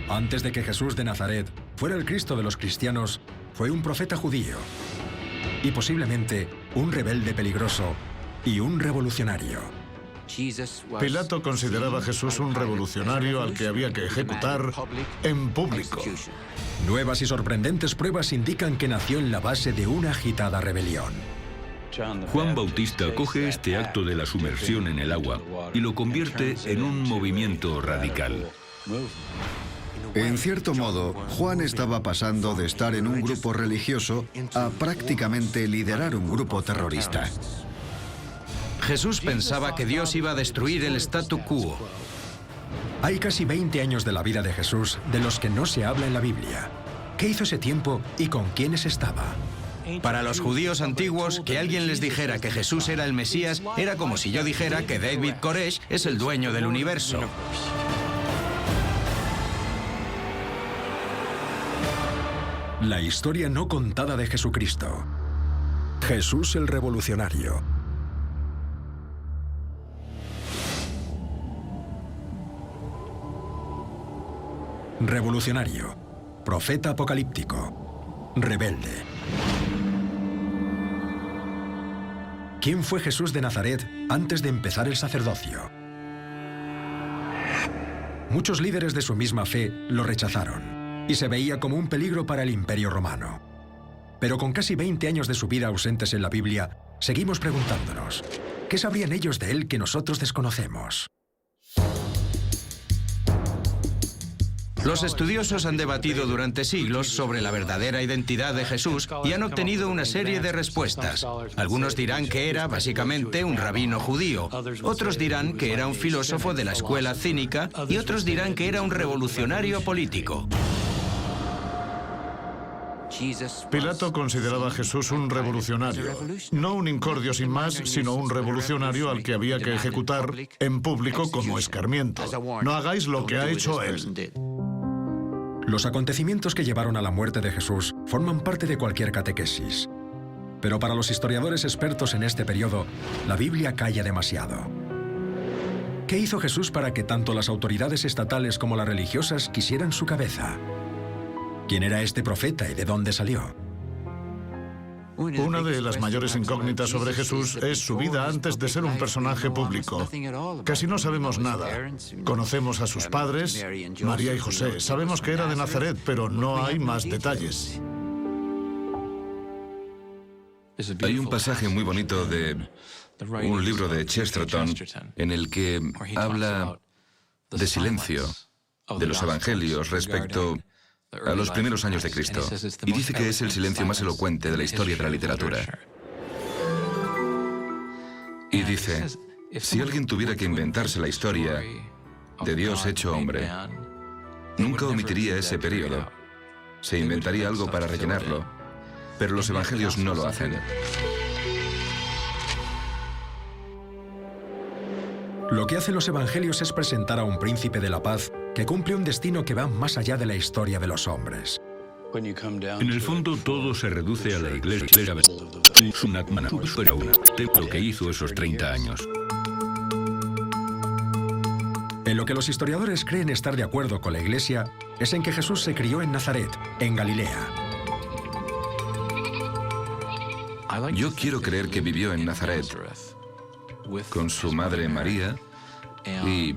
Antes de que Jesús de Nazaret fuera el Cristo de los cristianos, fue un profeta judío y posiblemente un rebelde peligroso y un revolucionario. Pilato consideraba a Jesús un revolucionario al que había que ejecutar en público. Nuevas y sorprendentes pruebas indican que nació en la base de una agitada rebelión. Juan Bautista coge este acto de la sumersión en el agua y lo convierte en un movimiento radical. En cierto modo, Juan estaba pasando de estar en un grupo religioso a prácticamente liderar un grupo terrorista. Jesús pensaba que Dios iba a destruir el statu quo. Hay casi 20 años de la vida de Jesús de los que no se habla en la Biblia. ¿Qué hizo ese tiempo y con quiénes estaba? Para los judíos antiguos, que alguien les dijera que Jesús era el Mesías era como si yo dijera que David Koresh es el dueño del universo. La historia no contada de Jesucristo. Jesús el revolucionario. Revolucionario, profeta apocalíptico, rebelde. ¿Quién fue Jesús de Nazaret antes de empezar el sacerdocio? Muchos líderes de su misma fe lo rechazaron y se veía como un peligro para el Imperio Romano. Pero con casi 20 años de su vida ausentes en la Biblia, seguimos preguntándonos, ¿qué sabrían ellos de él que nosotros desconocemos? Los estudiosos han debatido durante siglos sobre la verdadera identidad de Jesús y han obtenido una serie de respuestas. Algunos dirán que era, básicamente, un rabino judío. Otros dirán que era un filósofo de la escuela cínica y otros dirán que era un revolucionario político. Pilato consideraba a Jesús un revolucionario. No un incordio sin más, sino un revolucionario al que había que ejecutar en público como escarmiento. No hagáis lo que ha hecho él. Los acontecimientos que llevaron a la muerte de Jesús forman parte de cualquier catequesis. Pero para los historiadores expertos en este periodo, la Biblia calla demasiado. ¿Qué hizo Jesús para que tanto las autoridades estatales como las religiosas quisieran su cabeza? ¿Quién era este profeta y de dónde salió? Una de las mayores incógnitas sobre Jesús es su vida antes de ser un personaje público. Casi no sabemos nada. Conocemos a sus padres, María y José. Sabemos que era de Nazaret, pero no hay más detalles. Hay un pasaje muy bonito de un libro de Chesterton en el que habla de silencio, de los evangelios respecto a los primeros años de Cristo, y dice que es el silencio más elocuente de la historia de la literatura. Y dice, si alguien tuviera que inventarse la historia de Dios hecho hombre, nunca omitiría ese periodo. Se inventaría algo para rellenarlo, pero los evangelios no lo hacen. Lo que hacen los evangelios es presentar a un príncipe de la paz que cumple un destino que va más allá de la historia de los hombres. En el fondo, todo se reduce a la iglesia, lo que hizo esos 30 años. En lo que los historiadores creen estar de acuerdo con la Iglesia es en que Jesús se crió en Nazaret, en Galilea. Yo quiero creer que vivió en Nazaret con su madre María y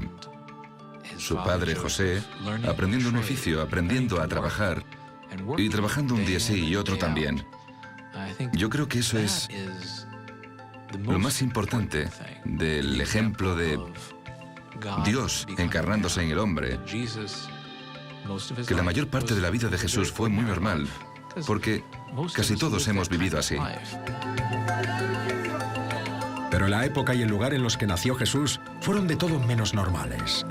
su padre José, aprendiendo un oficio, aprendiendo a trabajar y trabajando un día sí y otro también. Yo creo que eso es lo más importante del ejemplo de Dios encarnándose en el hombre, que la mayor parte de la vida de Jesús fue muy normal, porque casi todos hemos vivido así. Pero la época y el lugar en los que nació Jesús fueron de todo menos normales.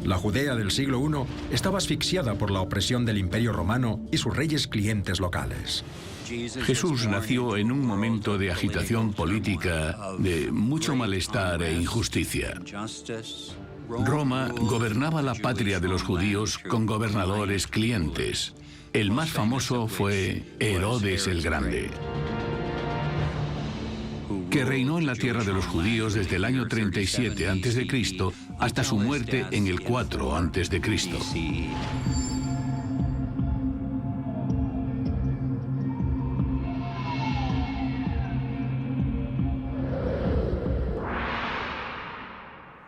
La Judea del siglo I estaba asfixiada por la opresión del Imperio Romano y sus reyes clientes locales. Jesús nació en un momento de agitación política, de mucho malestar e injusticia. Roma gobernaba la patria de los judíos con gobernadores clientes. El más famoso fue Herodes el Grande. que reinó en la tierra de los judíos desde el año 37 a.C. hasta su muerte en el 4 a.C.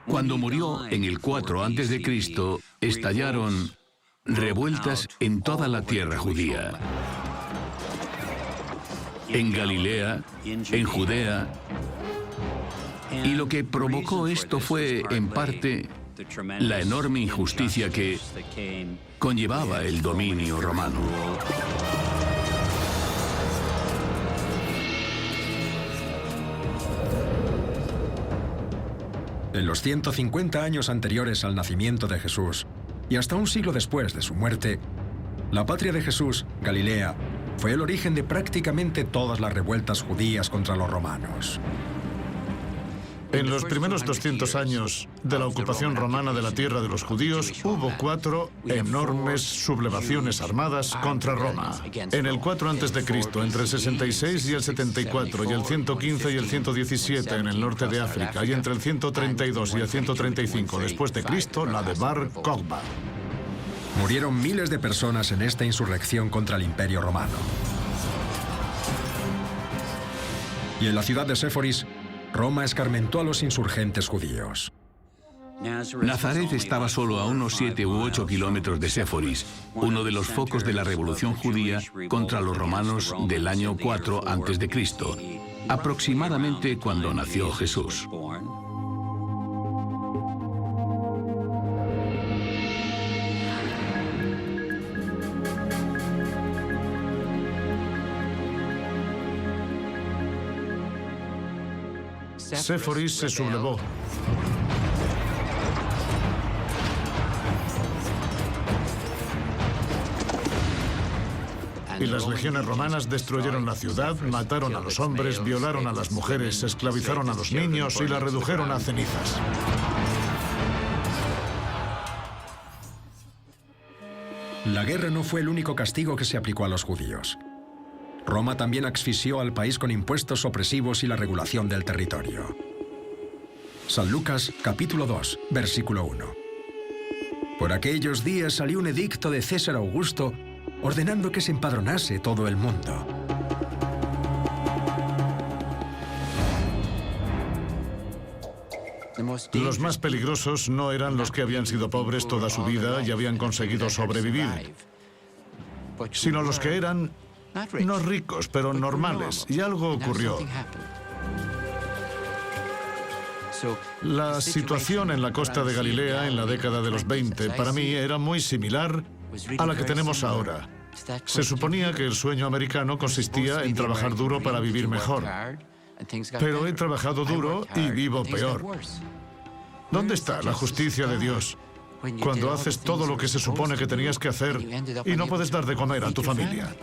Cuando murió en el 4 a.C., estallaron revueltas en toda la tierra judía. En Galilea, en Judea. Y lo que provocó esto fue, en parte, la enorme injusticia que conllevaba el dominio romano. En los 150 años anteriores al nacimiento de Jesús, y hasta un siglo después de su muerte, la patria de Jesús, Galilea, fue el origen de prácticamente todas las revueltas judías contra los romanos. En los primeros 200 años de la ocupación romana de la tierra de los judíos, hubo 4 enormes sublevaciones armadas contra Roma. En el 4 a.C., entre el 66 y el 74, y el 115 y el 117 en el norte de África, y entre el 132 y el 135 después de Cristo, la de Bar Kokhba. Murieron miles de personas en esta insurrección contra el Imperio Romano. Y en la ciudad de Séforis, Roma escarmentó a los insurgentes judíos. Nazaret estaba solo a unos 7 u 8 kilómetros de Séforis, uno de los focos de la revolución judía contra los romanos del año 4 a.C., aproximadamente cuando nació Jesús. Séforis se sublevó. Y las legiones romanas destruyeron la ciudad, mataron a los hombres, violaron a las mujeres, esclavizaron a los niños y la redujeron a cenizas. La guerra no fue el único castigo que se aplicó a los judíos. Roma también asfixió al país con impuestos opresivos y la regulación del territorio. San Lucas, capítulo 2, versículo 1. Por aquellos días salió un edicto de César Augusto ordenando que se empadronase todo el mundo. Los más peligrosos no eran los que habían sido pobres toda su vida y habían conseguido sobrevivir, sino los que eran no ricos, pero normales, y algo ocurrió. La situación en la costa de Galilea en la década de los 20 para mí era muy similar a la que tenemos ahora. Se suponía que el sueño americano consistía en trabajar duro para vivir mejor. Pero he trabajado duro y vivo peor. ¿Dónde está la justicia de Dios cuando haces todo lo que se supone que tenías que hacer y no puedes dar de comer a tu familia?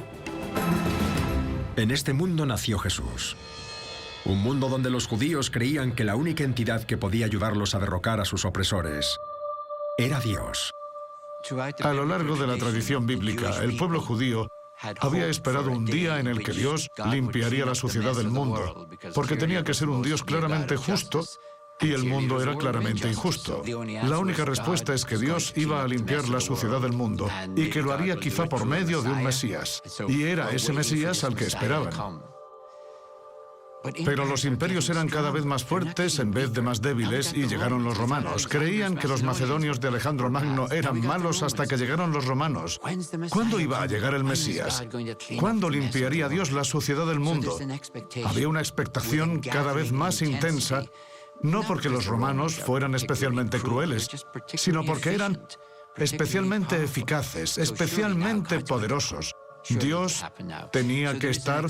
En este mundo nació Jesús. Un mundo donde los judíos creían que la única entidad que podía ayudarlos a derrocar a sus opresores era Dios. A lo largo de la tradición bíblica, el pueblo judío había esperado un día en el que Dios limpiaría la suciedad del mundo, porque tenía que ser un Dios claramente justo y el mundo era claramente injusto. La única respuesta es que Dios iba a limpiar la suciedad del mundo y que lo haría quizá por medio de un Mesías. Y era ese Mesías al que esperaban. Pero los imperios eran cada vez más fuertes en vez de más débiles y llegaron los romanos. Creían que los macedonios de Alejandro Magno eran malos hasta que llegaron los romanos. ¿Cuándo iba a llegar el Mesías? ¿Cuándo limpiaría Dios la suciedad del mundo? Había una expectación cada vez más intensa, no porque los romanos fueran especialmente crueles, sino porque eran especialmente eficaces, especialmente poderosos. Dios tenía que estar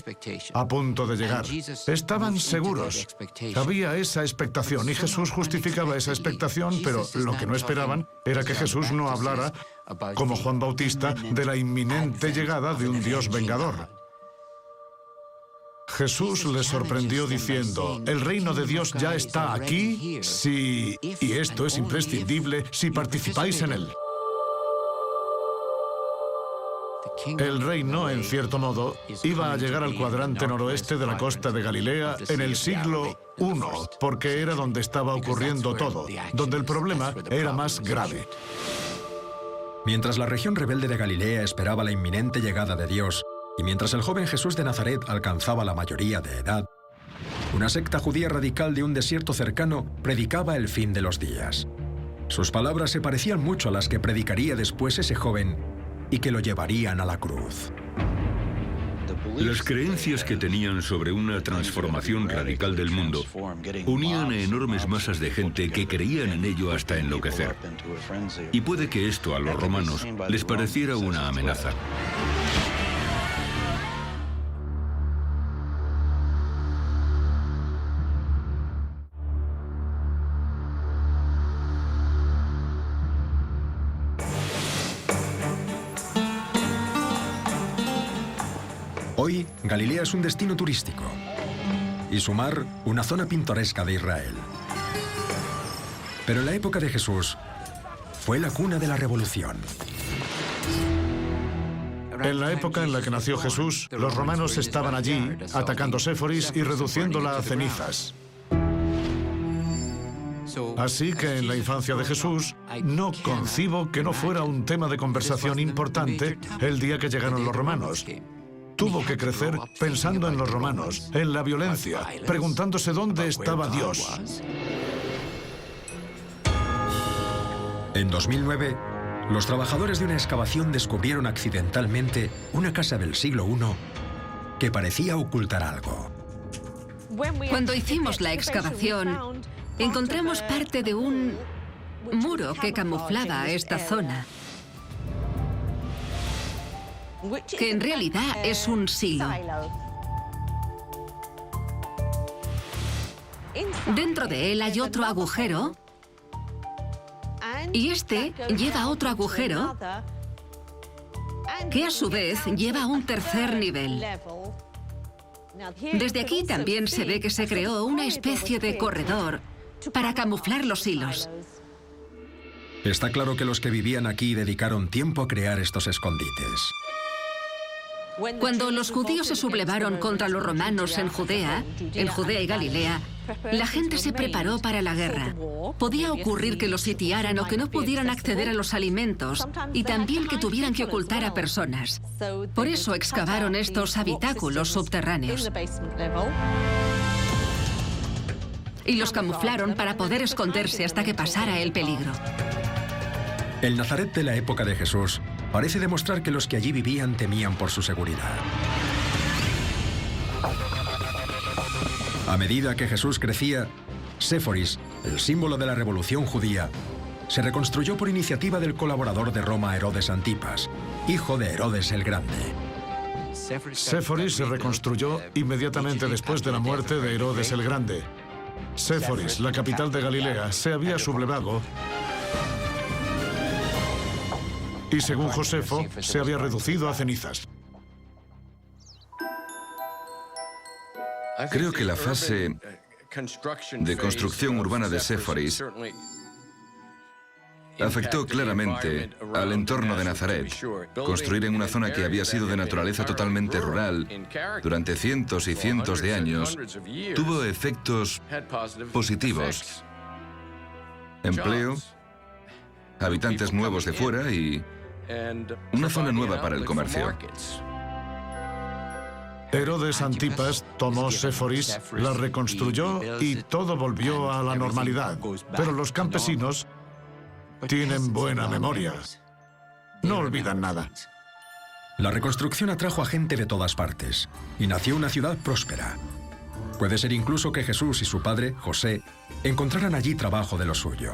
a punto de llegar. Estaban seguros. Había esa expectación y Jesús justificaba esa expectación, pero lo que no esperaban era que Jesús no hablara, como Juan Bautista, de la inminente llegada de un Dios vengador. Jesús les sorprendió diciendo, el reino de Dios ya está aquí, si, y esto es imprescindible, si participáis en él. El reino, en cierto modo, iba a llegar al cuadrante noroeste de la costa de Galilea en el siglo I, porque era donde estaba ocurriendo todo, donde el problema era más grave. Mientras la región rebelde de Galilea esperaba la inminente llegada de Dios, y mientras el joven Jesús de Nazaret alcanzaba la mayoría de edad, una secta judía radical de un desierto cercano predicaba el fin de los días. Sus palabras se parecían mucho a las que predicaría después ese joven y que lo llevarían a la cruz. Las creencias que tenían sobre una transformación radical del mundo unían a enormes masas de gente que creían en ello hasta enloquecer. Y puede que esto a los romanos les pareciera una amenaza. Hoy, Galilea es un destino turístico y su mar, una zona pintoresca de Israel. Pero en la época de Jesús, fue la cuna de la revolución. En la época en la que nació Jesús, los romanos estaban allí atacando Séforis y reduciéndola a cenizas. Así que en la infancia de Jesús, no concibo que no fuera un tema de conversación importante el día que llegaron los romanos. Tuvo que crecer pensando en los romanos, en la violencia, preguntándose dónde estaba Dios. En 2009, los trabajadores de una excavación descubrieron accidentalmente una casa del siglo I que parecía ocultar algo. Cuando hicimos la excavación, encontramos parte de un muro que camuflaba esta zona, que en realidad es un silo. Dentro de él hay otro agujero y este lleva a otro agujero que a su vez lleva a un tercer nivel. Desde aquí también se ve que se creó una especie de corredor para camuflar los hilos. Está claro que los que vivían aquí dedicaron tiempo a crear estos escondites. Cuando los judíos se sublevaron contra los romanos en Judea y Galilea, la gente se preparó para la guerra. Podía ocurrir que los sitiaran o que no pudieran acceder a los alimentos y también que tuvieran que ocultar a personas. Por eso excavaron estos habitáculos subterráneos y los camuflaron para poder esconderse hasta que pasara el peligro. El Nazaret de la época de Jesús parece demostrar que los que allí vivían temían por su seguridad. A medida que Jesús crecía, Séforis, el símbolo de la revolución judía, se reconstruyó por iniciativa del colaborador de Roma Herodes Antipas, hijo de Herodes el Grande. Séforis se reconstruyó inmediatamente después de la muerte de Herodes el Grande. Séforis, la capital de Galilea, se había sublevado y, según Josefo, se había reducido a cenizas. Creo que la fase de construcción urbana de Séforis afectó claramente al entorno de Nazaret. Construir en una zona que había sido de naturaleza totalmente rural durante cientos y cientos de años tuvo efectos positivos. Empleo, habitantes nuevos de fuera y una zona nueva para el comercio. Herodes Antipas tomó Séforis, la reconstruyó y todo volvió a la normalidad. Pero los campesinos tienen buena memoria. No olvidan nada. La reconstrucción atrajo a gente de todas partes y nació una ciudad próspera. Puede ser incluso que Jesús y su padre, José, encontraran allí trabajo de lo suyo.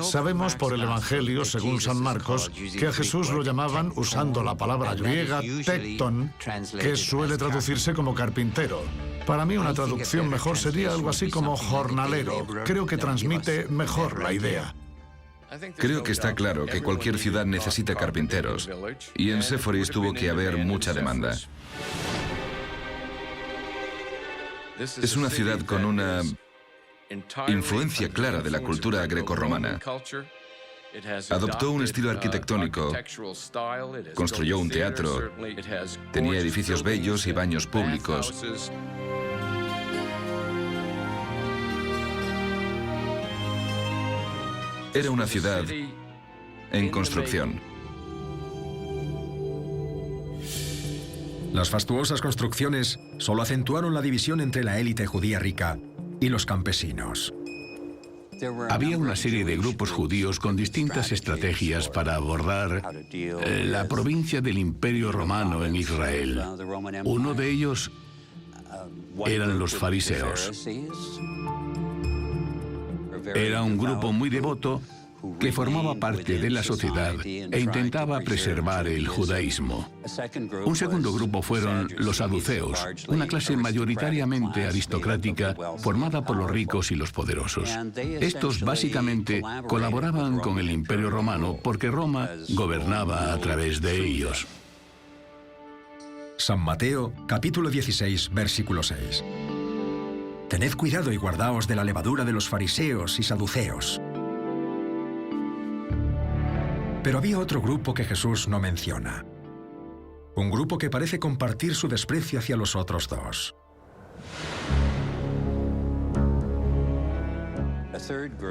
Sabemos por el Evangelio, según San Marcos, que a Jesús lo llamaban, usando la palabra griega tekton, que suele traducirse como carpintero. Para mí una traducción mejor sería algo así como jornalero. Creo que transmite mejor la idea. Creo que está claro que cualquier ciudad necesita carpinteros, y en Séforis tuvo que haber mucha demanda. Es una ciudad con una influencia clara de la cultura grecorromana. Adoptó un estilo arquitectónico, construyó un teatro, tenía edificios bellos y baños públicos. Era una ciudad en construcción. Las fastuosas construcciones solo acentuaron la división entre la élite judía rica y los campesinos. Había una serie de grupos judíos con distintas estrategias para abordar la provincia del Imperio Romano en Israel. Uno de ellos eran los fariseos. Era un grupo muy devoto que formaba parte de la sociedad e intentaba preservar el judaísmo. Un segundo grupo fueron los saduceos, una clase mayoritariamente aristocrática formada por los ricos y los poderosos. Estos básicamente colaboraban con el Imperio Romano porque Roma gobernaba a través de ellos. San Mateo, capítulo 16, versículo 6. Tened cuidado y guardaos de la levadura de los fariseos y saduceos. Pero había otro grupo que Jesús no menciona. Un grupo que parece compartir su desprecio hacia los otros dos.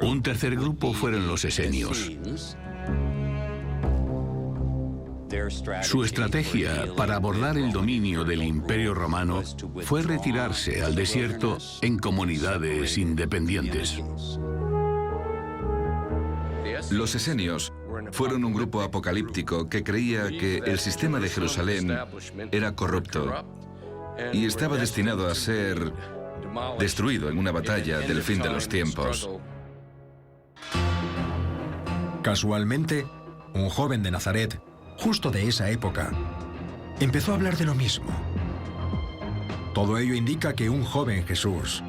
Un tercer grupo fueron los esenios. Su estrategia para abordar el dominio del Imperio Romano fue retirarse al desierto en comunidades independientes. Los esenios fueron un grupo apocalíptico que creía que el sistema de Jerusalén era corrupto y estaba destinado a ser destruido en una batalla del fin de los tiempos. Casualmente, un joven de Nazaret, justo de esa época, empezó a hablar de lo mismo. Todo ello indica que un joven Jesús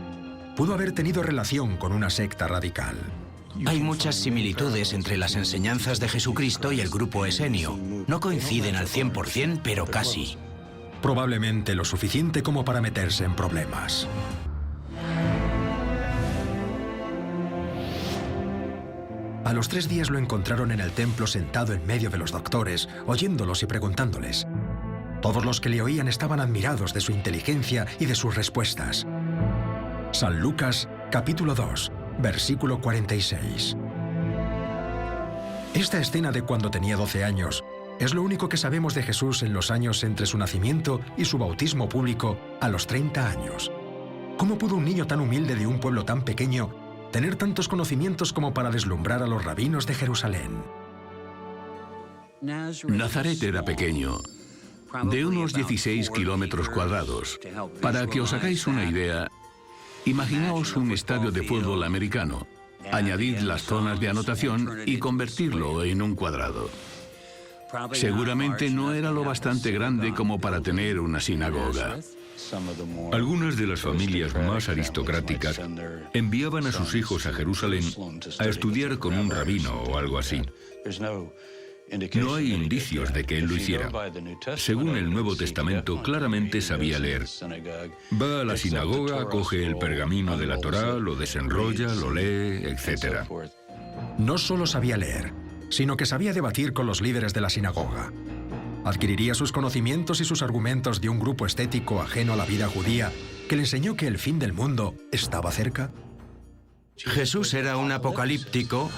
pudo haber tenido relación con una secta radical. Hay muchas similitudes entre las enseñanzas de Jesucristo y el grupo esenio. No coinciden al 100%, pero casi. Probablemente lo suficiente como para meterse en problemas. A los 3 días lo encontraron en el templo sentado en medio de los doctores, oyéndolos y preguntándoles. Todos los que le oían estaban admirados de su inteligencia y de sus respuestas. San Lucas, capítulo 2, versículo 46. Esta escena de cuando tenía 12 años es lo único que sabemos de Jesús en los años entre su nacimiento y su bautismo público a los 30 años. ¿Cómo pudo un niño tan humilde de un pueblo tan pequeño tener tantos conocimientos como para deslumbrar a los rabinos de Jerusalén? Nazaret era pequeño, de unos 16 kilómetros cuadrados. Para que os hagáis una idea, imaginaos un estadio de fútbol americano. Añadid las zonas de anotación y convertirlo en un cuadrado. Seguramente no era lo bastante grande como para tener una sinagoga. Algunas de las familias más aristocráticas enviaban a sus hijos a Jerusalén a estudiar con un rabino o algo así. No hay indicios de que él lo hiciera. Según el Nuevo Testamento, claramente sabía leer. Va a la sinagoga, coge el pergamino de la Torá, lo desenrolla, lo lee, etc. No solo sabía leer, sino que sabía debatir con los líderes de la sinagoga. Adquiriría sus conocimientos y sus argumentos de un grupo estético ajeno a la vida judía que le enseñó que el fin del mundo estaba cerca. Jesús era un apocalíptico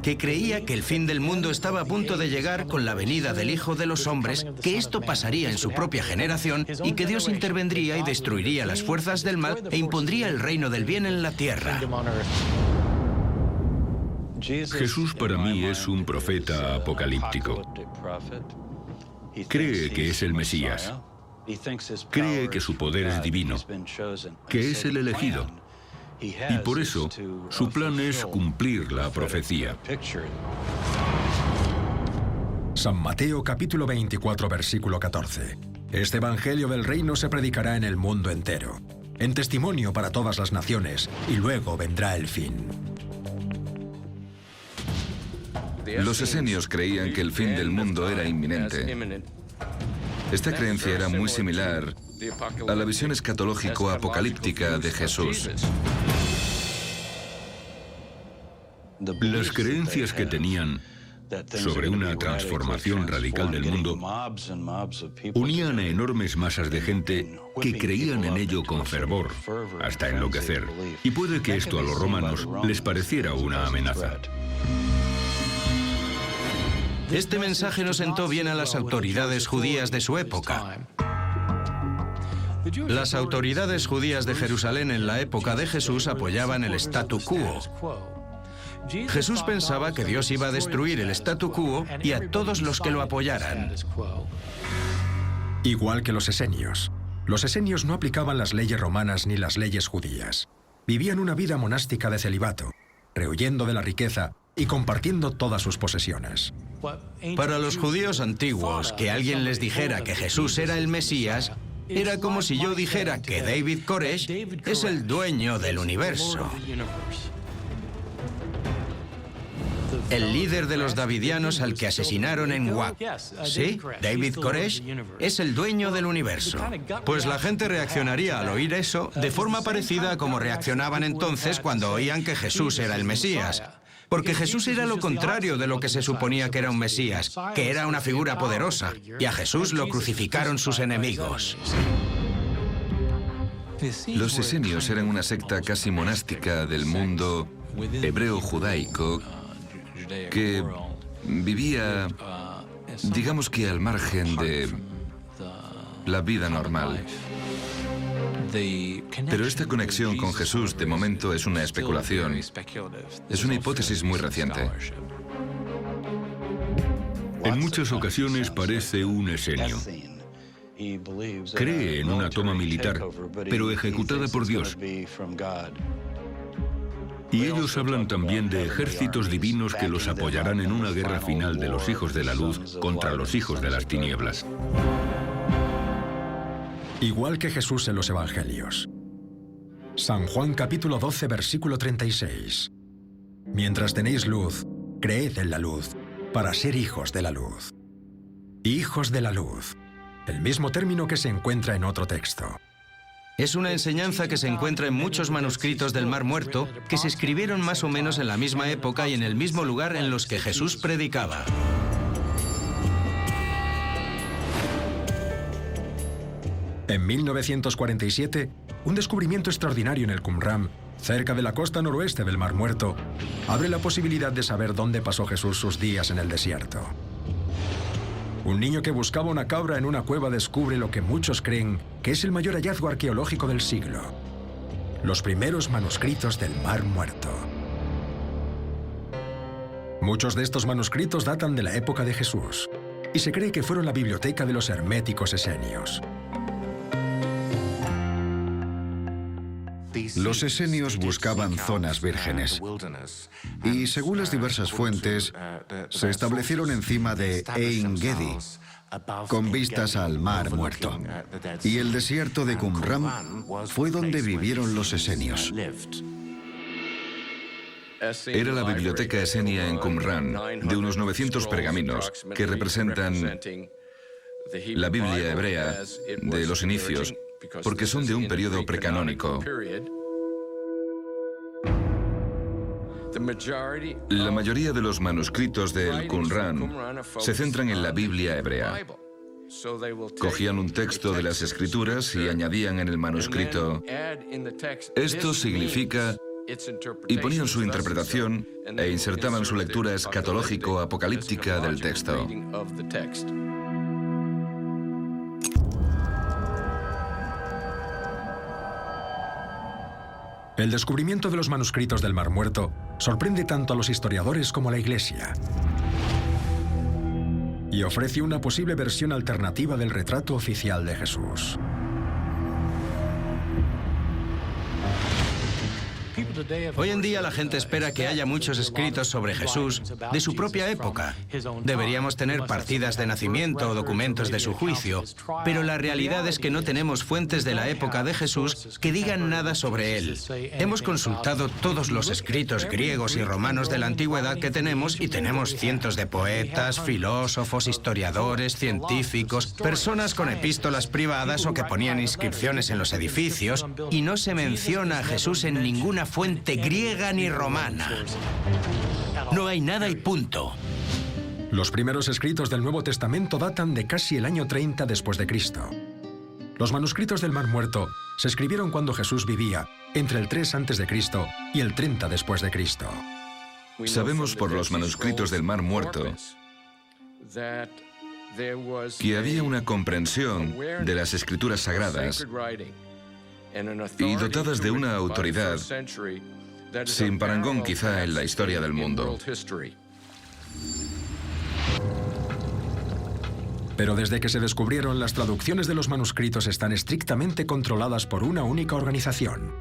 que creía que el fin del mundo estaba a punto de llegar con la venida del Hijo de los Hombres, que esto pasaría en su propia generación y que Dios intervendría y destruiría las fuerzas del mal e impondría el reino del bien en la tierra. Jesús para mí es un profeta apocalíptico. Cree que es el Mesías. Cree que su poder es divino, que es el elegido. Y por eso, su plan es cumplir la profecía. San Mateo capítulo 24, versículo 14. Este evangelio del reino se predicará en el mundo entero, en testimonio para todas las naciones, y luego vendrá el fin. Los esenios creían que el fin del mundo era inminente. Esta creencia era muy similar a la visión escatológico-apocalíptica de Jesús. Las creencias que tenían sobre una transformación radical del mundo unían a enormes masas de gente que creían en ello con fervor, hasta enloquecer. Y puede que esto a los romanos les pareciera una amenaza. Este mensaje no sentó bien a las autoridades judías de su época. Las autoridades judías de Jerusalén en la época de Jesús apoyaban el statu quo. Jesús pensaba que Dios iba a destruir el statu quo y a todos los que lo apoyaran. Igual que los esenios. Los esenios no aplicaban las leyes romanas ni las leyes judías. Vivían una vida monástica de celibato, rehuyendo de la riqueza y compartiendo todas sus posesiones. Para los judíos antiguos, que alguien les dijera que Jesús era el Mesías, era como si yo dijera que David Koresh es el dueño del universo. El líder de los davidianos al que asesinaron en Wak. Sí, David Koresh es el dueño del universo. Pues la gente reaccionaría al oír eso de forma parecida a como reaccionaban entonces cuando oían que Jesús era el Mesías. Porque Jesús era lo contrario de lo que se suponía que era un Mesías, que era una figura poderosa, y a Jesús lo crucificaron sus enemigos. Los esenios eran una secta casi monástica del mundo hebreo-judaico que vivía, digamos que al margen de la vida normal. Pero esta conexión con Jesús de momento es una especulación. Es una hipótesis muy reciente. En muchas ocasiones parece un esenio. Cree en una toma militar, pero ejecutada por Dios. Y ellos hablan también de ejércitos divinos que los apoyarán en una guerra final de los hijos de la luz contra los hijos de las tinieblas. Igual que Jesús en los Evangelios. San Juan capítulo 12, versículo 36. Mientras tenéis luz, creed en la luz, para ser hijos de la luz. Hijos de la luz. El mismo término que se encuentra en otro texto. Es una enseñanza que se encuentra en muchos manuscritos del Mar Muerto que se escribieron más o menos en la misma época y en el mismo lugar en los que Jesús predicaba. En 1947, un descubrimiento extraordinario en el Qumran, cerca de la costa noroeste del Mar Muerto, abre la posibilidad de saber dónde pasó Jesús sus días en el desierto. Un niño que buscaba una cabra en una cueva descubre lo que muchos creen que es el mayor hallazgo arqueológico del siglo: los primeros manuscritos del Mar Muerto. Muchos de estos manuscritos datan de la época de Jesús, y se cree que fueron la biblioteca de los herméticos esenios. Los esenios buscaban zonas vírgenes y, según las diversas fuentes, se establecieron encima de Ein Gedi, con vistas al Mar Muerto. Y el desierto de Qumran fue donde vivieron los esenios. Era la biblioteca esenia en Qumran, de unos 900 pergaminos que representan la Biblia hebrea de los inicios, porque son de un periodo precanónico. La mayoría de los manuscritos del Qumran se centran en la Biblia hebrea. Cogían un texto de las Escrituras y añadían en el manuscrito esto significa, y ponían su interpretación e insertaban su lectura escatológico-apocalíptica del texto. El descubrimiento de los manuscritos del Mar Muerto sorprende tanto a los historiadores como a la Iglesia, y ofrece una posible versión alternativa del retrato oficial de Jesús. Hoy en día la gente espera que haya muchos escritos sobre Jesús de su propia época. Deberíamos tener partidas de nacimiento o documentos de su juicio, pero la realidad es que no tenemos fuentes de la época de Jesús que digan nada sobre él. Hemos consultado todos los escritos griegos y romanos de la antigüedad que tenemos y tenemos cientos de poetas, filósofos, historiadores, científicos, personas con epístolas privadas o que ponían inscripciones en los edificios, y no se menciona a Jesús en ninguna fuente fuente griega ni romana. No hay nada y punto. Los primeros escritos del Nuevo Testamento datan de casi el año 30 después de Cristo. Los manuscritos del Mar Muerto se escribieron cuando Jesús vivía entre el 3 a.C. y el 30 después de Cristo. Sabemos por los manuscritos del Mar Muerto que había una comprensión de las escrituras sagradas y dotadas de una autoridad sin parangón quizá en la historia del mundo. Pero desde que se descubrieron, las traducciones de los manuscritos están estrictamente controladas por una única organización: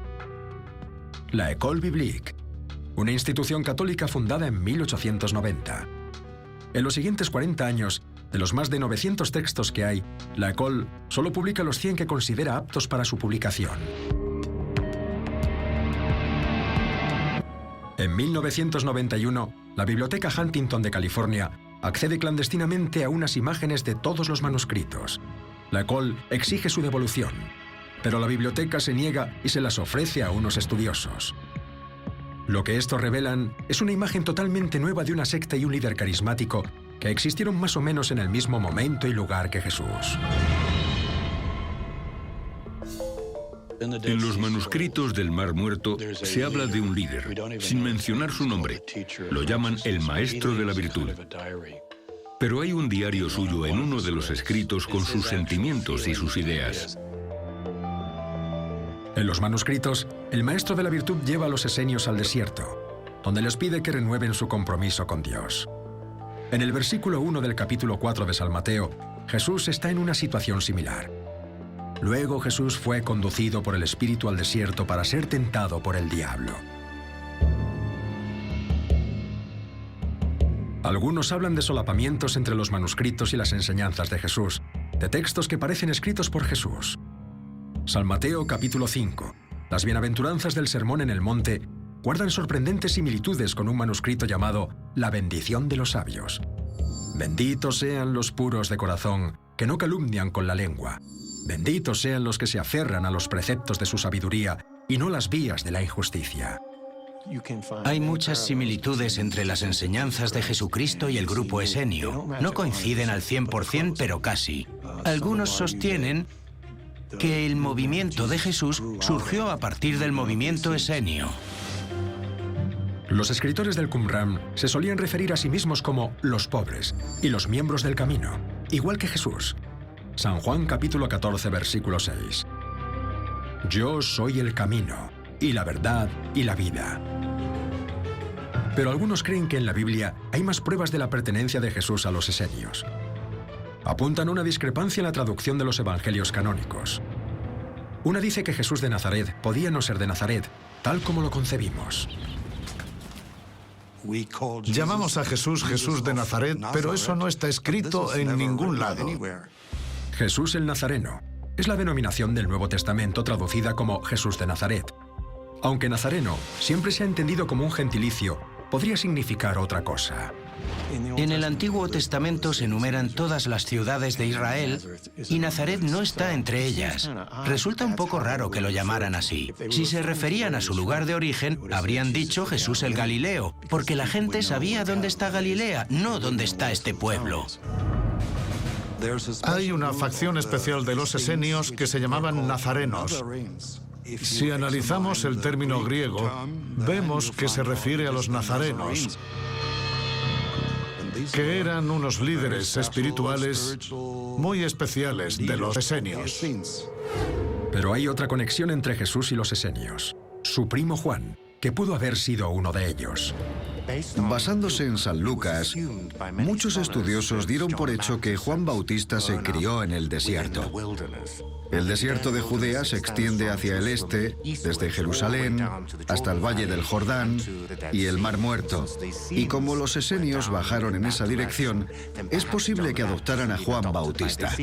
la École Biblique, una institución católica fundada en 1890. En los siguientes 40 años, de los más de 900 textos que hay, la École solo publica los 100 que considera aptos para su publicación. En 1991, la Biblioteca Huntington de California accede clandestinamente a unas imágenes de todos los manuscritos. La École exige su devolución, pero la biblioteca se niega y se las ofrece a unos estudiosos. Lo que estos revelan es una imagen totalmente nueva de una secta y un líder carismático que existieron más o menos en el mismo momento y lugar que Jesús. En los manuscritos del Mar Muerto se habla de un líder, sin mencionar su nombre. Lo llaman el Maestro de la Virtud. Pero hay un diario suyo en uno de los escritos con sus sentimientos y sus ideas. En los manuscritos, el Maestro de la Virtud lleva a los esenios al desierto, donde les pide que renueven su compromiso con Dios. En el versículo 1 del capítulo 4 de San Mateo, Jesús está en una situación similar. Luego Jesús fue conducido por el Espíritu al desierto para ser tentado por el diablo. Algunos hablan de solapamientos entre los manuscritos y las enseñanzas de Jesús, de textos que parecen escritos por Jesús. San Mateo capítulo 5, las bienaventuranzas del Sermón en el Monte, guardan sorprendentes similitudes con un manuscrito llamado La bendición de los sabios. Benditos sean los puros de corazón, que no calumnian con la lengua. Benditos sean los que se aferran a los preceptos de su sabiduría y no las vías de la injusticia. Hay muchas similitudes entre las enseñanzas de Jesucristo y el grupo esenio. No coinciden al 100%, pero casi. Algunos sostienen que el movimiento de Jesús surgió a partir del movimiento esenio. Los escritores del Qumran se solían referir a sí mismos como los pobres y los miembros del camino, igual que Jesús. San Juan capítulo 14, versículo 6. Yo soy el camino, y la verdad, y la vida. Pero algunos creen que en la Biblia hay más pruebas de la pertenencia de Jesús a los esenios. Apuntan a una discrepancia en la traducción de los evangelios canónicos. Una dice que Jesús de Nazaret podía no ser de Nazaret, tal como lo concebimos. Llamamos a Jesús Jesús de Nazaret, pero eso no está escrito en ningún lado. Jesús el Nazareno es la denominación del Nuevo Testamento traducida como Jesús de Nazaret. Aunque nazareno siempre se ha entendido como un gentilicio, podría significar otra cosa. En el Antiguo Testamento se enumeran todas las ciudades de Israel y Nazaret no está entre ellas. Resulta un poco raro que lo llamaran así. Si se referían a su lugar de origen, habrían dicho Jesús el Galileo, porque la gente sabía dónde está Galilea, no dónde está este pueblo. Hay una facción especial de los esenios que se llamaban nazarenos. Si analizamos el término griego, vemos que se refiere a los nazarenos, que eran unos líderes espirituales muy especiales de los esenios. Pero hay otra conexión entre Jesús y los esenios. Su primo Juan, que pudo haber sido uno de ellos. Basándose en San Lucas, muchos estudiosos dieron por hecho que Juan Bautista se crió en el desierto. El desierto de Judea se extiende hacia el este, desde Jerusalén hasta el Valle del Jordán y el Mar Muerto. Y como los esenios bajaron en esa dirección, es posible que adoptaran a Juan Bautista.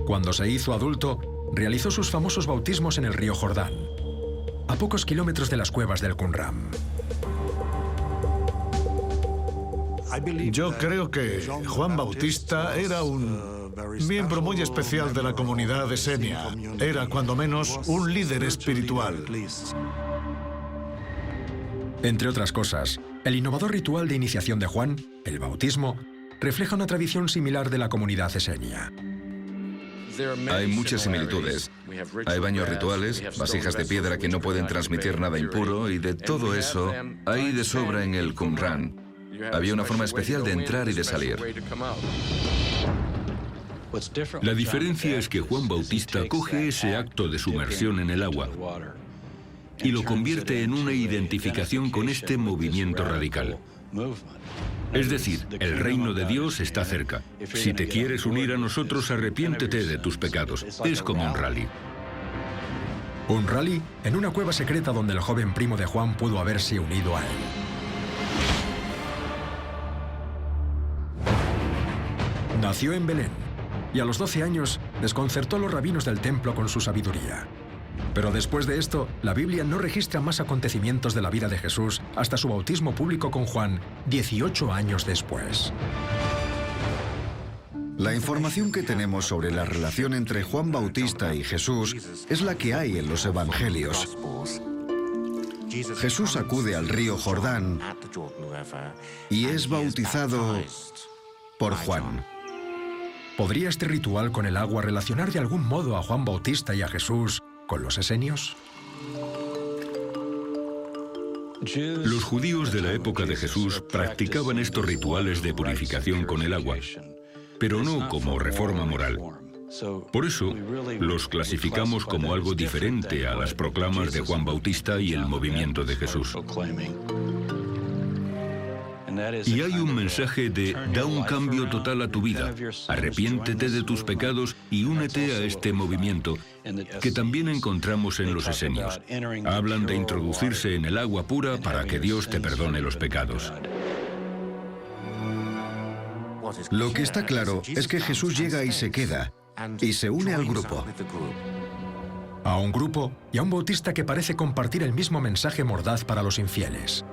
Cuando se hizo adulto, realizó sus famosos bautismos en el río Jordán, a pocos kilómetros de las cuevas del Qumran. Yo creo que Juan Bautista era un miembro muy especial de la comunidad esenia. Era, cuando menos, un líder espiritual. Entre otras cosas, el innovador ritual de iniciación de Juan, el bautismo, refleja una tradición similar de la comunidad esenia. Hay muchas similitudes. Hay baños rituales, vasijas de piedra que no pueden transmitir nada impuro, y de todo eso hay de sobra en el Qumran. Había una forma especial de entrar y de salir. La diferencia es que Juan Bautista coge ese acto de sumersión en el agua y lo convierte en una identificación con este movimiento radical. Es decir, el reino de Dios está cerca. Si te quieres unir a nosotros, arrepiéntete de tus pecados. Es como un rally. Un rally en una cueva secreta donde el joven primo de Juan pudo haberse unido a él. Nació en Belén y a los 12 años desconcertó a los rabinos del templo con su sabiduría. Pero después de esto, la Biblia no registra más acontecimientos de la vida de Jesús hasta su bautismo público con Juan, 18 años después. La información que tenemos sobre la relación entre Juan Bautista y Jesús es la que hay en los evangelios. Jesús acude al río Jordán y es bautizado por Juan. ¿Podría este ritual con el agua relacionar de algún modo a Juan Bautista y a Jesús con los esenios? Los judíos de la época de Jesús practicaban estos rituales de purificación con el agua, pero no como reforma moral. Por eso, los clasificamos como algo diferente a las proclamas de Juan Bautista y el movimiento de Jesús. Y hay un mensaje de da un cambio total a tu vida, arrepiéntete de tus pecados y únete a este movimiento, que también encontramos en los esenios. Hablan de introducirse en el agua pura para que Dios te perdone los pecados. Lo que está claro es que Jesús llega y se queda, y se une al grupo. A un grupo y a un bautista que parece compartir el mismo mensaje mordaz para los infieles.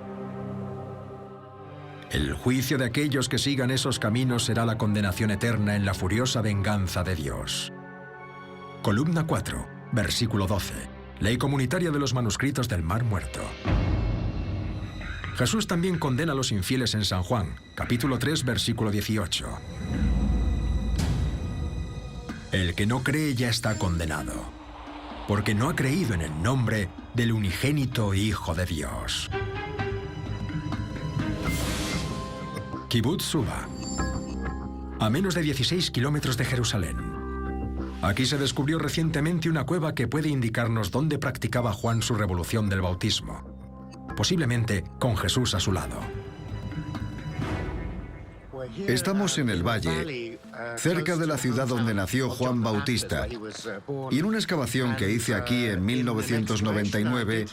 El juicio de aquellos que sigan esos caminos será la condenación eterna en la furiosa venganza de Dios. Columna 4, versículo 12. Ley comunitaria de los manuscritos del Mar Muerto. Jesús también condena a los infieles en San Juan, capítulo 3, versículo 18. El que no cree ya está condenado, porque no ha creído en el nombre del unigénito Hijo de Dios. Kibbutz Suba, a menos de 16 kilómetros de Jerusalén. Aquí se descubrió recientemente una cueva que puede indicarnos dónde practicaba Juan su revolución del bautismo, posiblemente con Jesús a su lado. Estamos en el valle, cerca de la ciudad donde nació Juan Bautista, y en una excavación que hice aquí en 1999,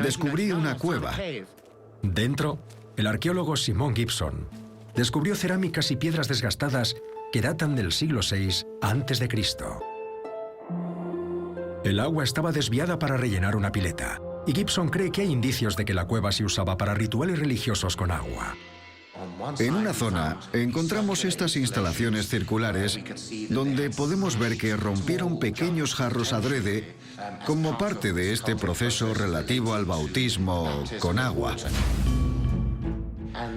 descubrí una cueva. Dentro, el arqueólogo Simon Gibson descubrió cerámicas y piedras desgastadas que datan del siglo VI a.C. El agua estaba desviada para rellenar una pileta, y Gibson cree que hay indicios de que la cueva se usaba para rituales religiosos con agua. En una zona encontramos estas instalaciones circulares donde podemos ver que rompieron pequeños jarros adrede como parte de este proceso relativo al bautismo con agua.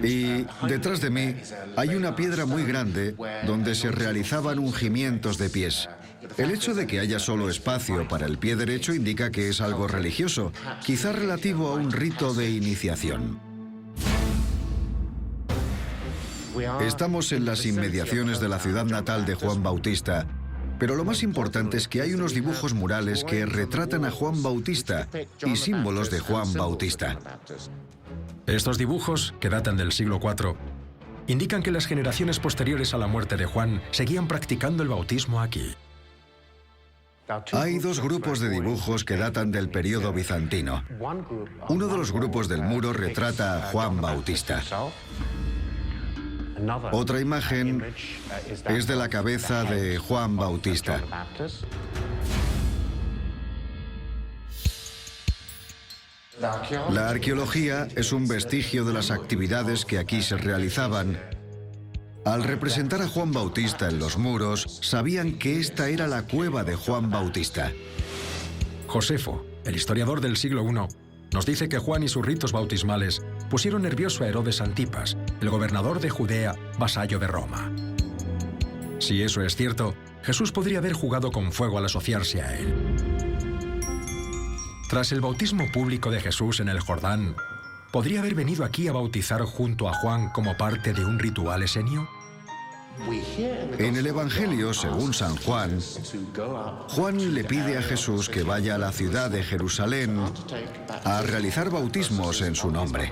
Y detrás de mí hay una piedra muy grande donde se realizaban ungimientos de pies. El hecho de que haya solo espacio para el pie derecho indica que es algo religioso, quizá relativo a un rito de iniciación. Estamos en las inmediaciones de la ciudad natal de Juan Bautista, pero lo más importante es que hay unos dibujos murales que retratan a Juan Bautista y símbolos de Juan Bautista. Estos dibujos, que datan del siglo IV, indican que las generaciones posteriores a la muerte de Juan seguían practicando el bautismo aquí. Hay dos grupos de dibujos que datan del periodo bizantino. Uno de los grupos del muro retrata a Juan Bautista. Otra imagen es de la cabeza de Juan Bautista. La arqueología es un vestigio de las actividades que aquí se realizaban Al representar a Juan Bautista en los muros, sabían que esta era la cueva de Juan Bautista. Josefo, el historiador del siglo I, nos dice que Juan y sus ritos bautismales pusieron nervioso a Herodes Antipas, el gobernador de Judea, vasallo de Roma. Si eso es cierto, Jesús podría haber jugado con fuego al asociarse a él. Tras el bautismo público de Jesús en el Jordán, ¿podría haber venido aquí a bautizar junto a Juan como parte de un ritual esenio? En el Evangelio, según San Juan, Juan le pide a Jesús que vaya a la ciudad de Jerusalén a realizar bautismos en su nombre.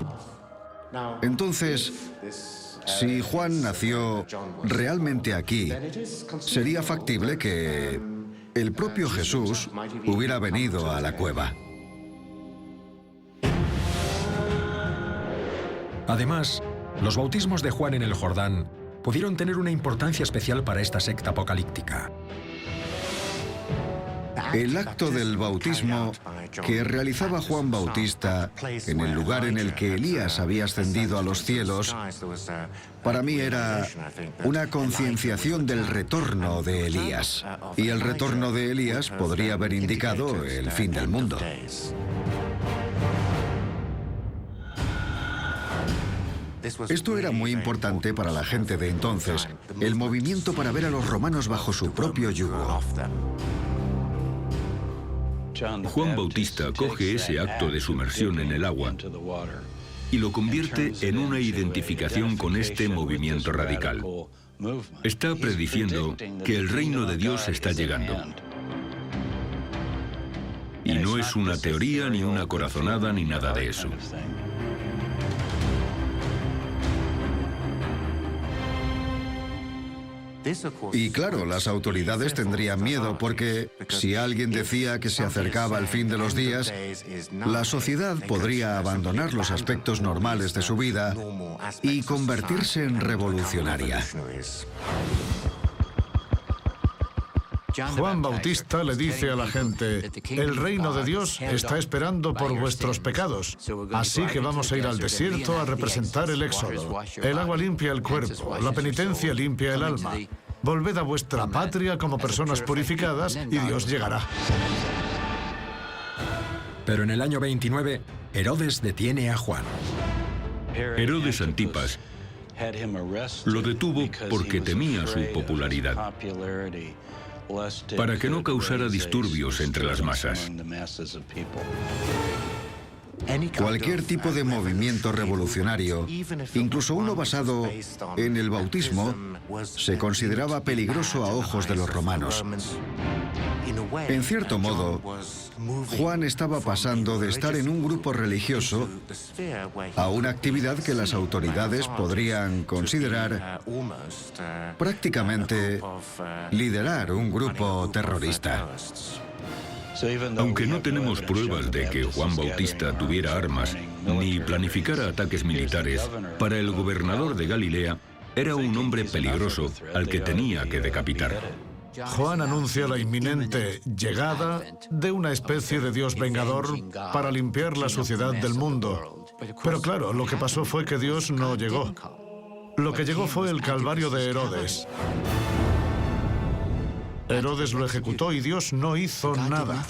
Entonces, si Juan nació realmente aquí, sería factible que el propio Jesús hubiera venido a la cueva. Además, los bautismos de Juan en el Jordán pudieron tener una importancia especial para esta secta apocalíptica. El acto del bautismo que realizaba Juan Bautista en el lugar en el que Elías había ascendido a los cielos, para mí era una concienciación del retorno de Elías. Y el retorno de Elías podría haber indicado el fin del mundo. Esto era muy importante para la gente de entonces, el movimiento para ver a los romanos bajo su propio yugo. Juan Bautista coge ese acto de sumersión en el agua y lo convierte en una identificación con este movimiento radical. Está prediciendo que el reino de Dios está llegando. Y no es una teoría, ni una corazonada, ni nada de eso. Y claro, las autoridades tendrían miedo porque si alguien decía que se acercaba el fin de los días, la sociedad podría abandonar los aspectos normales de su vida y convertirse en revolucionaria. Juan Bautista le dice a la gente: el reino de Dios está esperando por vuestros pecados, así que vamos a ir al desierto a representar el éxodo. El agua limpia el cuerpo, la penitencia limpia el alma. Volved a vuestra patria como personas purificadas y Dios llegará. Pero en el año 29, Herodes detiene a Juan. Herodes Antipas lo detuvo porque temía su popularidad, para que no causara disturbios entre las masas. Cualquier tipo de movimiento revolucionario, incluso uno basado en el bautismo, se consideraba peligroso a ojos de los romanos. En cierto modo, Juan estaba pasando de estar en un grupo religioso a una actividad que las autoridades podrían considerar prácticamente liderar un grupo terrorista. Aunque no tenemos pruebas de que Juan Bautista tuviera armas ni planificara ataques militares, para el gobernador de Galilea era un hombre peligroso al que tenía que decapitar. Juan anuncia la inminente llegada de una especie de Dios vengador para limpiar la suciedad del mundo. Pero claro, lo que pasó fue que Dios no llegó. Lo que llegó fue el calvario de Herodes. Herodes lo ejecutó y Dios no hizo nada.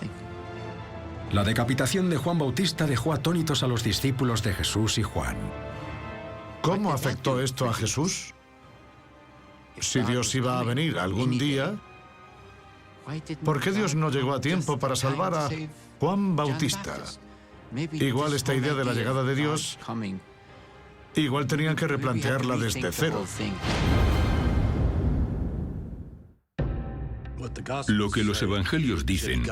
La decapitación de Juan Bautista dejó atónitos a los discípulos de Jesús y Juan. ¿Cómo afectó esto a Jesús? Si Dios iba a venir algún día, ¿por qué Dios no llegó a tiempo para salvar a Juan Bautista? Igual esta idea de la llegada de Dios, igual tenían que replantearla desde cero. Lo que los evangelios dicen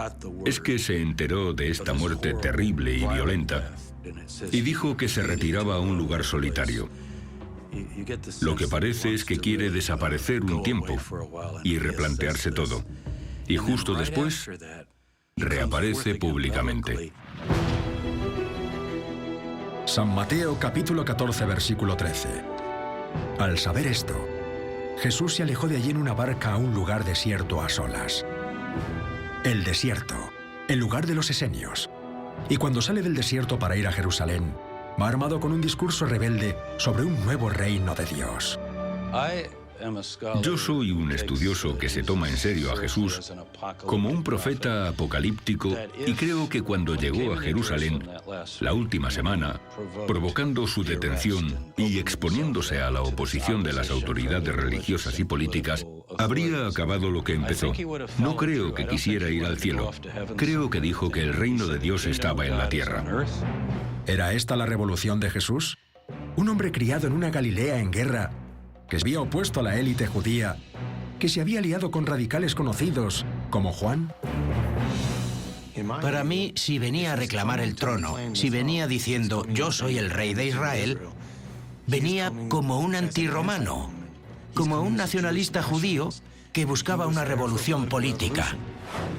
es que se enteró de esta muerte terrible y violenta y dijo que se retiraba a un lugar solitario. Lo que parece es que quiere desaparecer un tiempo y replantearse todo. Y justo después, reaparece públicamente. San Mateo capítulo 14, versículo 13. Al saber esto, Jesús se alejó de allí en una barca a un lugar desierto a solas. El desierto, el lugar de los esenios. Y cuando sale del desierto para ir a Jerusalén, va armado con un discurso rebelde sobre un nuevo reino de Dios. Yo soy un estudioso que se toma en serio a Jesús como un profeta apocalíptico y creo que cuando llegó a Jerusalén, la última semana, provocando su detención y exponiéndose a la oposición de las autoridades religiosas y políticas, habría acabado lo que empezó. No creo que quisiera ir al cielo. Creo que dijo que el reino de Dios estaba en la tierra. ¿Era esta la revolución de Jesús? Un hombre criado en una Galilea en guerra, que se había opuesto a la élite judía, que se había aliado con radicales conocidos como Juan. Para mí, si venía a reclamar el trono, si venía diciendo yo soy el rey de Israel, venía como un antirromano, como un nacionalista judío que buscaba una revolución política.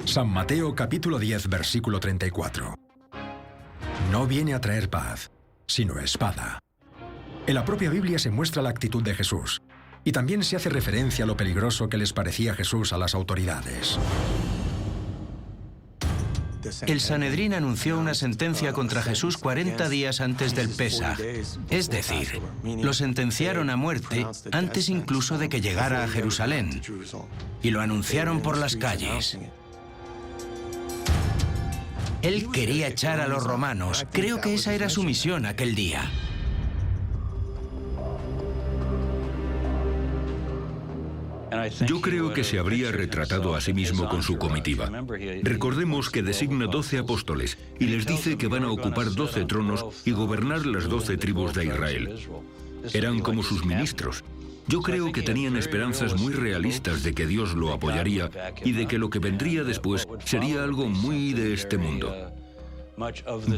San Mateo capítulo 10, versículo 34. No viene a traer paz, sino espada. En la propia Biblia se muestra la actitud de Jesús, y también se hace referencia a lo peligroso que les parecía Jesús a las autoridades. El Sanedrín anunció una sentencia contra Jesús 40 días antes del Pesaj. Es decir, lo sentenciaron a muerte antes incluso de que llegara a Jerusalén. Y lo anunciaron por las calles. Él quería echar a los romanos. Creo que esa era su misión aquel día. Yo creo que se habría retratado a sí mismo con su comitiva. Recordemos que designa 12 apóstoles y les dice que van a ocupar 12 tronos y gobernar las 12 tribus de Israel. Eran como sus ministros. Yo creo que tenían esperanzas muy realistas de que Dios lo apoyaría y de que lo que vendría después sería algo muy de este mundo.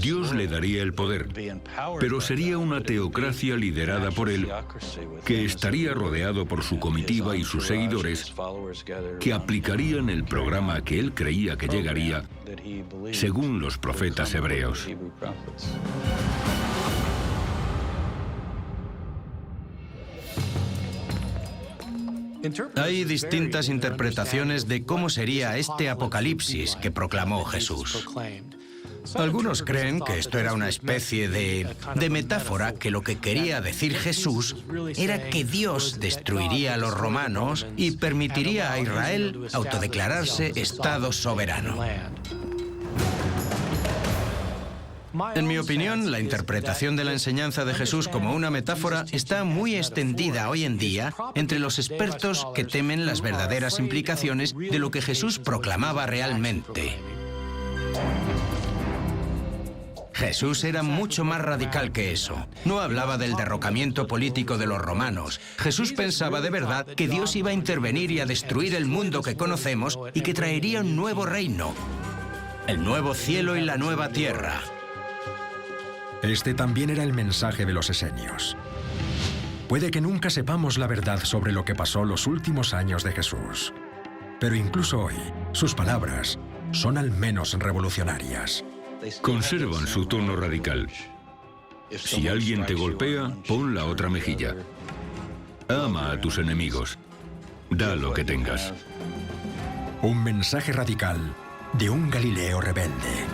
Dios le daría el poder, pero sería una teocracia liderada por él, que estaría rodeado por su comitiva y sus seguidores, que aplicarían el programa que él creía que llegaría, según los profetas hebreos. Hay distintas interpretaciones de cómo sería este apocalipsis que proclamó Jesús. Algunos creen que esto era una especie de metáfora, que lo que quería decir Jesús era que Dios destruiría a los romanos y permitiría a Israel autodeclararse Estado soberano. En mi opinión, la interpretación de la enseñanza de Jesús como una metáfora está muy extendida hoy en día entre los expertos que temen las verdaderas implicaciones de lo que Jesús proclamaba realmente. Jesús era mucho más radical que eso. No hablaba del derrocamiento político de los romanos. Jesús pensaba de verdad que Dios iba a intervenir y a destruir el mundo que conocemos y que traería un nuevo reino, el nuevo cielo y la nueva tierra. Este también era el mensaje de los esenios. Puede que nunca sepamos la verdad sobre lo que pasó los últimos años de Jesús, pero incluso hoy, sus palabras son al menos revolucionarias. Conservan su tono radical. Si alguien te golpea, pon la otra mejilla. Ama a tus enemigos. Da lo que tengas. Un mensaje radical de un Galileo rebelde.